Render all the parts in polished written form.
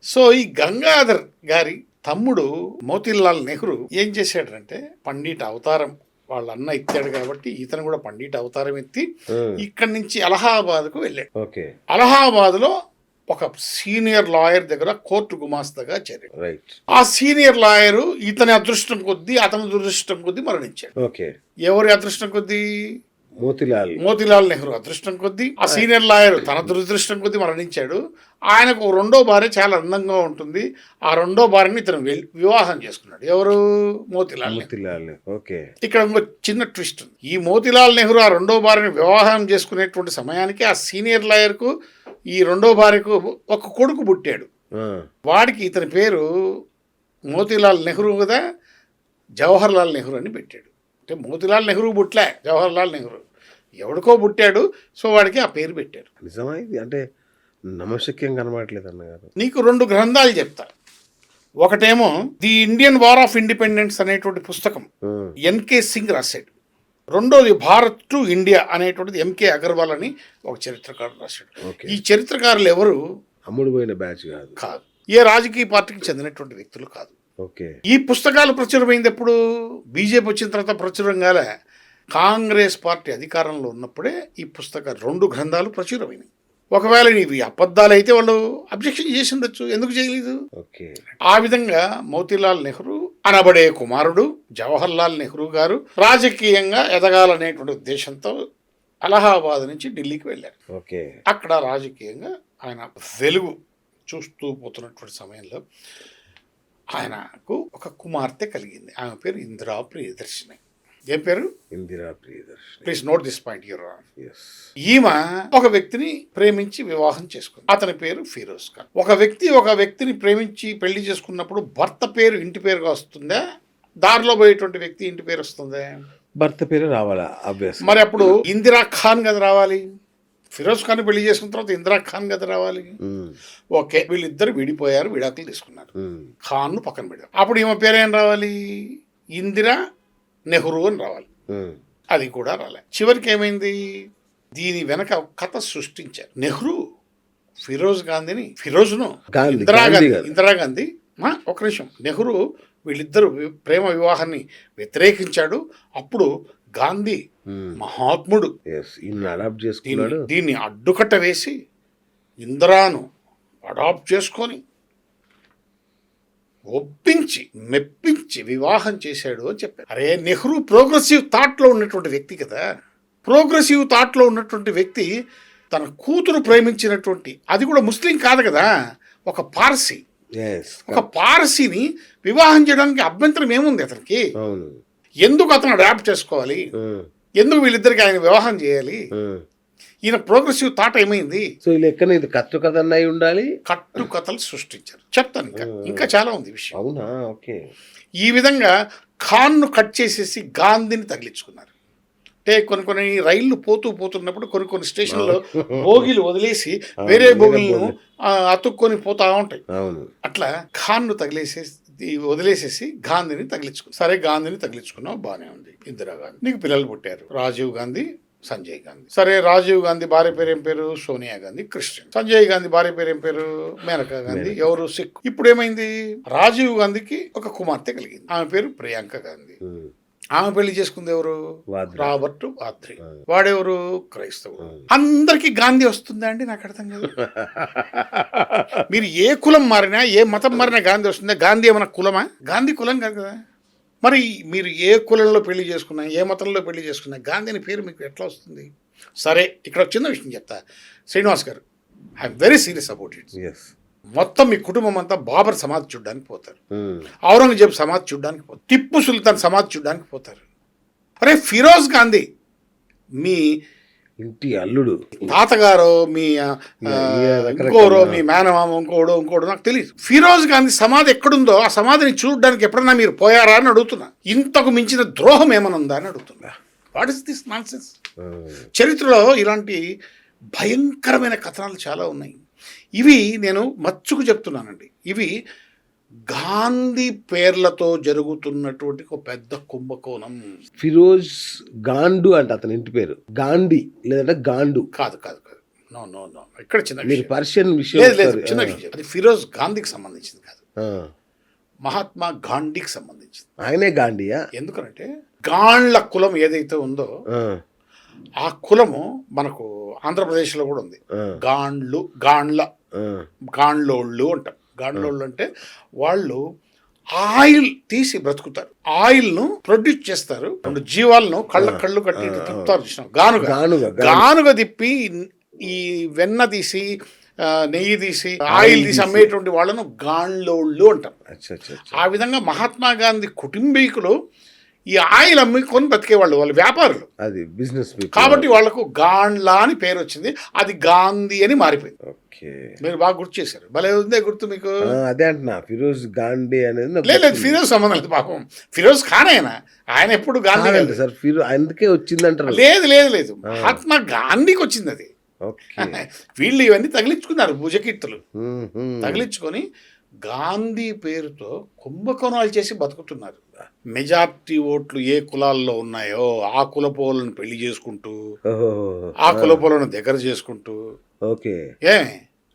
So ఈ గంగాధర్ గారి తమ్ముడు మోతీలాల్ నెహ్రూ ఏం చేశాడంటే పండిట్ అవతారం వాళ్ళ అన్న ఎత్తాడు కాబట్టి ఇతను కూడా పండిట్ అవతారం ఎత్తి ఇక్కడి నుంచి అలహాబాద్కు వెళ్ళాడు. ఓకే. అలహాబాద్లో ఒక సీనియర్ లాయర్ దగ్గర కోర్టు గుమాస్తాగా చేరాడు. రైట్. ఆ సీనియర్ లాయరు ఇతని అదృష్టం కొద్దీ అతని దురదృష్టం కొద్దీ మరణించాడు. ఓకే. ఎవరి అదృష్టం కొద్దీ? మోతీలాల్ నెహ్రూ అదృష్టం కొద్దీ ఆ సీనియర్ లాయర్ తన దురదృష్టం కొద్దీ మరణించాడు. ఆయనకు రెండో భార్య చాలా అందంగా ఉంటుంది. ఆ రెండో భార్యని ఇతను వివాహం చేసుకున్నాడు. ఎవరు? మోతీలాల్ నెహ్రూ. ఓకే. ఇక్కడ ఇంకో చిన్న ట్విస్ట్ ఉంది. ఈ మోతీలాల్ నెహ్రూ ఆ రెండో భార్యని వివాహం చేసుకునేటువంటి సమయానికి ఆ సీనియర్ లాయర్కు ఈ రెండో భార్యకు ఒక కొడుకు పుట్టాడు. వాడికి ఇతని పేరు మోతీలాల్ నెహ్రూ కదా, జవహర్ లాల్ నెహ్రూ అని పెట్టాడు. అంటే మోతీలాల్ నెహ్రూ పుట్టలే, జవహర్ లాల్ నెహ్రూ ఎవడికో పుట్టాడు. సో వాడికి ఆ పేరు పెట్టారు. నిజమా ఇది? అంటే నమ్మశక్యం కనబడట్లేదు అన్నగారు. నీకు 2 గ్రంథాలు చెప్తా. ఒకటేమో the Indian war of independence అనేటువంటి పుస్తకం ఎన్కే సింగ్ రాశాడు. రెండోది భారత్ టు ఇండియా అనేటువంటిది ఎంకే అగర్వాల్ అని ఒక చరిత్రకారుడు రాశాడు. ఈ చరిత్రకారులు ఎవరు? అమ్ముడు పోయిన బ్యాచ్ కాదు, ఏ రాజకీయ పార్టీకి చెందినటువంటి వ్యక్తులు కాదు. ఈ పుస్తకాలు ప్రచురమైంది ఎప్పుడు? బీజేపీ వచ్చిన తర్వాత ప్రచురం కాలే. కాంగ్రెస్ పార్టీ అధికారంలో ఉన్నప్పుడే ఈ పుస్తకాలు 2 గ్రంథాలు ప్రచురమైనవి. ఒకవేళ ఇవి అబద్ధాలు అయితే వాళ్ళు అబ్జెక్షన్ చేసి ఉండొచ్చు, ఎందుకు చేయలేదు? ఆ విధంగా మోతీలాల్ నెహ్రూ అనబడే కుమారుడు జవహర్ లాల్ నెహ్రూ గారు రాజకీయంగా ఎదగాలనేటువంటి ఉద్దేశంతో అలహాబాద్ నుంచి ఢిల్లీకి వెళ్ళారు. అక్కడ రాజకీయంగా ఆయన వెలుగు చూస్తూ పోతున్నటువంటి సమయంలో ఆయనకు ఒక కుమార్తె కలిగింది. ఆమె పేరు ఇందిరా ప్రియదర్శిని. ఏం పేరు? Indira Priyadarshini. Please note this point your honour. ఈమె ఒక వ్యక్తిని ప్రేమించి వివాహం చేసుకుంది. అతని పేరు ఫిరోజ్ ఖాన్. ఒక వ్యక్తిని ప్రేమించి పెళ్లి చేసుకున్నప్పుడు భర్త పేరు ఇంటి పేరుగా వస్తుందా, దారిలో పోయేటువంటి వ్యక్తి ఇంటి పేరు వస్తుందా? భర్త పేరు రావాలా? మరి అప్పుడు ఇందిరా ఖాన్ కదా రావాలి. ఫిరోజ్ ఖాన్ పెళ్లి చేసుకున్న తర్వాత ఇందిరా ఖాన్ కదా రావాలి. ఓకే, వీళ్ళిద్దరు విడిపోయారు, విడాకులు తీసుకున్నారు. ఖాన్ పక్కన పెట్టారు. అప్పుడు ఈమె పేరు ఏం రావాలి? ఇందిరా నెహ్రూ అని రావాలి. అది కూడా రాలే. చివరికి ఏమైంది? దీని వెనక కథ సృష్టించారు. నెహ్రూ ఫిరోజ్ను ఇందిరాగాంధీ ఒక నిమిషం, నెహ్రూ వీళ్ళిద్దరు ప్రేమ వివాహాన్ని వ్యతిరేకించాడు. అప్పుడు గాంధీ మహాత్ముడు దీన్ని అడ్డుకట్ట వేసి ఇందిరాను అడాప్ట్ చేసుకొని ఒప్పించి మెప్పించి వివాహం చేశాడు అని చెప్పారు. అరే, నెహ్రూ ప్రోగ్రెసివ్ థాట్లో ఉన్నటువంటి వ్యక్తి కదా. ప్రోగ్రెసివ్ థాట్లో ఉన్నటువంటి వ్యక్తి తన కూతురు ప్రేమించినటువంటి, అది కూడా ముస్లిం కాదు కదా, ఒక పార్సీ. ఒక పార్సీని వివాహం చేయడానికి అభ్యంతరం ఏముంది అతనికి? ఎందుకు అతను అడాప్ట్ చేసుకోవాలి? ఎందుకు వీళ్ళిద్దరికి ఆయన వివాహం చేయాలి? ఈయన ప్రోగ్రెసివ్ థాట్ ఏమైంది? కట్టు కథలు సృష్టించారు. చెప్తాను, ఇంకా చాలా ఉంది విషయం. అవునా? ఓకే. ఈ విధంగా ఖాన్ను కట్ చేసేసి గాంధీని తగిలించుకున్నారు. అంటే కొన్ని రైళ్లు పోతున్నప్పుడు కొన్ని స్టేషన్లో బోగీలు వదిలేసి వేరే బోగీలను అతుక్కొని పోతా ఉంటాయి. అట్లా ఖాన్ను వదిలేసేసి గాంధీని తగిలించుకున్నారు. సరే, గాంధీని తగిలించుకున్నావు, బాగానే ఉంది. ఇందిరాగాంధీ, నీకు పిల్లలు పుట్టారు, రాజీవ్ గాంధీ, సంజయ్ గాంధీ. సరే, రాజీవ్ గాంధీ భార్య పేరు ఏం పేరు? సోనియా గాంధీ, క్రిస్టియన్. సంజయ్ గాంధీ భార్య పేరు ఏం పేరు? మేనకా గాంధీ, ఎవరు? సిక్. ఇప్పుడు ఏమైంది? రాజీవ్ గాంధీకి ఒక కుమార్తె కలిగింది. ఆమె పేరు ప్రియాంక గాంధీ. ఆమె పెళ్లి చేసుకుంది ఎవరు? రాబర్ట్ వాద్రే. వాడెవరు? క్రైస్తవుడు. అందరికి గాంధీ వస్తుందా అండి? నాకు అర్థం కాదు. మీరు ఏ కులం మారినా, ఏ మతం మారినా గాంధీ వస్తుందా? గాంధీ ఏమైనా కులమా? గాంధీ కులం కాదు కదా. మరి మీరు ఏ కులంలో పెళ్లి చేసుకున్నా, ఏ మతంలో పెళ్లి చేసుకున్నా గాంధీని పేరు మీకు ఎట్లా వస్తుంది? సరే, ఇక్కడ చిన్న విషయం చెప్తా శ్రీనివాస్ గారు. I'm very serious about it. మొత్తం మీ కుటుంబం అంతా బాబర్ సమాధి చూడడానికి పోతారు, ఔరంగజేబ్ సమాధి చూడడానికి పోతారు, టిప్పు సుల్తాన్ సమాధి చూడడానికి పోతారు. అరే, ఫిరోజ్ గాంధీ మీ ఇంటి అల్లుడు, తాతగారు, మీ ఇంకోరో, మీ మేనమామ, ఇంకోడు నాకు తెలియదు. ఫిరోజ్ గాంధీ సమాధి ఎక్కడుందో ఆ సమాధిని చూడడానికి ఎప్పుడన్నా మీరు పోయారా అని అడుగుతున్నా. ఇంతకు మించిన ద్రోహం ఏమైనా ఉందా అని అడుగుతున్నా. What is this nonsense? చరిత్రలో ఇలాంటి భయంకరమైన కథనాలు చాలా ఉన్నాయి. ఇవి నేను మచ్చుకు చెప్తున్నానండి. ఇవి గాంధీ పేర్లతో జరుగుతున్నటువంటి ఒక పెద్ద కుంభకోణం. ఫిరోజ్ గాండు అంటే అతని ఇంటి పేరు. గాంధీ లేదంటే గాండు కాదు. నో నో నో ఇక్కడ చిన్న మీరు విషయం. పర్షియన్ విషయం లేదు లేదు ఒకసారి- చిన్న విషయం. అది ఫిరోజ్ గాంధీకి సంబంధించింది కాదు, ఆ, మహాత్మా గాంధీకి సంబంధించింది. ఆయనే గాంధీయా? ఎందుకంటే గాండ్ల కులం ఏదైతే ఉందో ఆ, ఆ కులము మనకు ఆంధ్రప్రదేశ్లో కూడా ఉంది. ఆ, గాండ్ల ఆ, గాండ్లోళ్ళు అంటాం. గాండ్లోళ్ళు అంటే వాళ్ళు ఆయిల్ తీసి బ్రతుకుతారు, ఆయిల్ను ప్రొడ్యూస్ చేస్తారు. రెండు జీవాలను కళ్ళు కట్టి ఇట్లా తిప్పుతారు చూసినాం, గానుగ గానుగ, గానుగ తిప్పి ఈ వెన్న తీసి నెయ్యి తీసి ఆయిల్ తీసి అమ్మేటువంటి వాళ్ళను గాండ్లోళ్ళు అంటాం. అచ్చా అచ్చా అచ్చా. ఆ విధంగా మహాత్మా గాంధీ కుటుంబీకులు ఈ ఆయిల్ అమ్ముకొని బతికేవాళ్ళు, వాళ్ళు వ్యాపారులు అది బిజినెస్ పీపుల్. కాబట్టి వాళ్లకు గాండ్లా అని పేరు వచ్చింది. అది గాంధీ అని మారిపోయింది. ఓకే, మీరు బాగా గుర్తు చేశారు, భలే ఉందే గుర్తు మీకు. ఆ, అదే అంటున్నా, ఫిరోజ్ గాంధీ అనేది నాకు లేదు ఫిరోజ్ సంబంధం లేదు పాపం, ఫిరోజ్ ఖాన్ ఆయన ఎప్పుడు గాంధీ కాదండి కాదు. సార్, అందుకే వచ్చిందంటారు. లేదు మహాత్మా గాంధీకి వచ్చింది అది. ఓకే. వీళ్ళు ఇవన్నీ తగిలించుకున్నారు, భుజకీర్తులు ఉమ్, ఉమ్. తగిలించుకొని గాంధీ పేరుతో కుంభకోణాలు చేసి బతుకుతున్నారు. మెజార్టీ ఓట్లు ఏ కులాల్లో ఉన్నాయో ఆ కులపోలను పెళ్లి చేసుకుంటూ, ఓహో, ఆ కులపోలను దగ్గర చేసుకుంటూ ఓకే.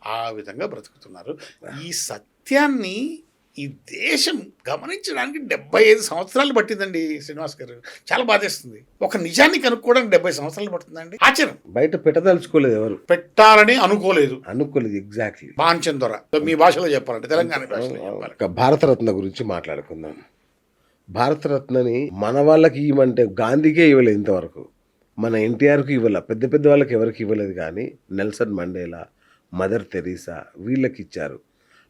ఆ విధంగా బ్రతుకుతున్నారు. ఈ సత్యాన్ని ఈ దేశం గమనించడానికి 75 సంవత్సరాలు పట్టిందండి శ్రీనివాస్ గారు. చాలా బాధేస్తుంది. ఒక నిజాన్ని కనుక్కోవడానికి 70 సంవత్సరాలు పడుతుందండి. ఆశ్చర్యం. బయట పెట్టదలుచుకోలేదు ఎవరు, పెట్టాలని అనుకోలేదు. ఎగ్జాక్ట్లీ. బాంచన్ దొర, మీ భాషలో చెప్పాలంటే తెలంగాణ భాషలో చెప్పాలి. భారతరత్న గురించి మాట్లాడుకుందాం. భారతరత్నని మన వాళ్ళకి ఇవ్వమంటే గాంధీకే ఇవ్వలేదు ఇంతవరకు, మన ఎన్టీఆర్కి ఇవ్వలే, పెద్ద పెద్ద వాళ్ళకి ఎవరికి ఇవ్వలేదు. కానీ నెల్సన్ మండేలా, మదర్ తెరీసా వీళ్ళకి ఇచ్చారు.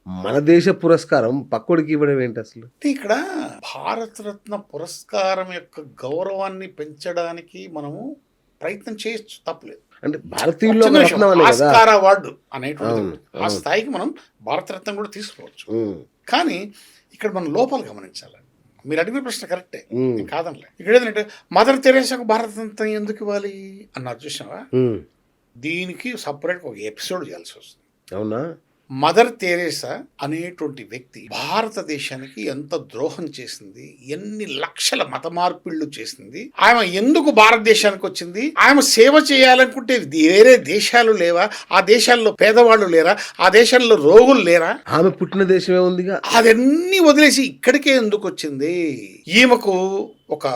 మన దేశ పురస్కారం పక్కోడికి ఇవ్వడం ఏంటి అసలు? ఇక్కడ భారతరత్న పురస్కారం యొక్క గౌరవాన్ని పెంచడానికి మనము ప్రయత్నం చేయొచ్చు, తప్పలేదు. అంటే భారతీయుల్లో ఒక రత్నం అనే కదా. ఆస్కార్ అవార్డు అనేటువంటి అవును, ఆ స్థాయికి మనం భారతరత్న కూడా తీసుకోవచ్చు. ఉమ్, కానీ ఇక్కడ మనం లోపాలు గమనించాలి. మీరు అడిగిన ప్రశ్న కరెక్టే, ఉమ్, నేను కాదనలే. ఇక్కడ ఏంటంటే మదర్ తెరేసాకు భారతరత్న ఎందుకు ఇవ్వాలి అన్నారు చూసినావా? ఉమ్. దీనికి సపరేట్గా ఒక ఎపిసోడ్ చేయాల్సి వస్తుంది. అవునా? మదర్ తెరేసా అనేటువంటి వ్యక్తి భారతదేశానికి ఎంత ద్రోహం చేసింది, ఎన్ని లక్షల మత మార్పిళ్లు చేసింది, ఆమె ఎందుకు భారతదేశానికి వచ్చింది, ఆమె సేవ చేయాలనుకుంటే వేరే దేశాలు లేవా, ఆ దేశాల్లో పేదవాళ్ళు లేరా, ఆ దేశాల్లో రోగులు లేరా, ఆమె పుట్టిన దేశమే ఉందిగా, అదన్నీ వదిలేసి ఇక్కడికే ఎందుకు వచ్చింది? ఈమెకు ఒక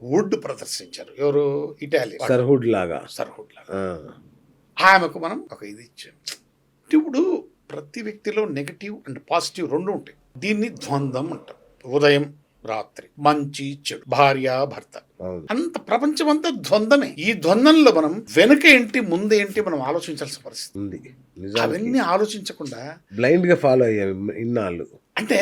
వుడ్ ప్రదర్శించారు, ఎవరు? ఇటాలియన్ సర్హుడ్ లాగా. లాగా ఆమెకు మనం ఒక ఇది ఇచ్చాం. ఇప్పుడు ప్రతి వ్యక్తిలో నెగటివ్ అండ్ పాజిటివ్ రెండు ఉంటాయి. దీన్ని ద్వంద్వం అంటాం. ఉదయం రాత్రి, మంచి చెడు, భార్య భర్త, అంత ప్రపంచం అంతా ద్వంద్వమే. ఈ ద్వంద్వంలో మనం వెనుక ఏంటి ముందు ఏంటి మనం ఆలోచించాల్సిన పరిస్థితి ఉంది. అవన్నీ ఆలోచించకుండా బ్లైండ్ గా ఫాలో అయ్యాము ఇన్నాళ్ళు. అంటే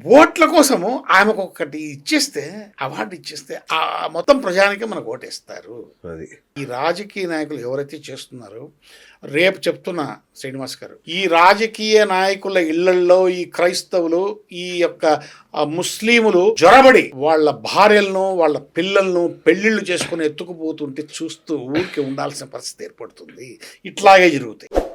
ఓట్ల కోసము ఆమెకు ఒకటి ఇచ్చేస్తే, అవార్డు ఇచ్చేస్తే ఆ మొత్తం ప్రజానికి మనకు ఓటేస్తారు. అది ఈ రాజకీయ నాయకులు ఎవరైతే చేస్తున్నారో, రేపు చెప్తున్నా శ్రీనివాస్ గారు, ఈ రాజకీయ నాయకుల ఇళ్లల్లో ఈ క్రైస్తవులు, ఈ యొక్క ముస్లిములు జొరబడి వాళ్ళ భార్యలను వాళ్ళ పిల్లలను పెళ్లిళ్ళు చేసుకుని ఎత్తుకుపోతుంటే చూస్తూ ఊరికి ఉండాల్సిన పరిస్థితి ఏర్పడుతుంది. ఇట్లాగే జరుగుతాయి.